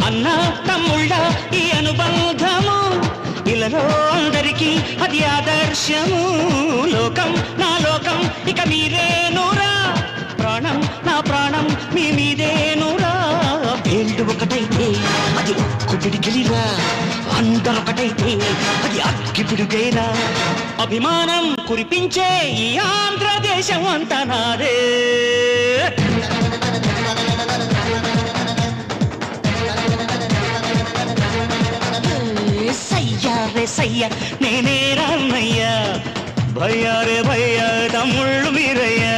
అన్న తమ్ముళ్ళ ఈ అనుబంధము ఇలలో అందరికీ అది ఆదర్శము. లోకం నా లోకం ఇక మీరేనురా, ప్రాణం నా ప్రాణం మీ మీదేనురా. వేళ్ళు ఒకటైతే అది ఉక్కు పిడికిలిరా, అందరొకటైతే అది అగ్గి పిడుగేరా. అభిమానం కురిపించే ఈ ఆంధ్రదేశం అంతా నాదే. సయ్యా రే సయ్య నేనే రామయ్యా, భయ్యా రే భయ్యా తమ్ముళ్ళు మీరయ్యా.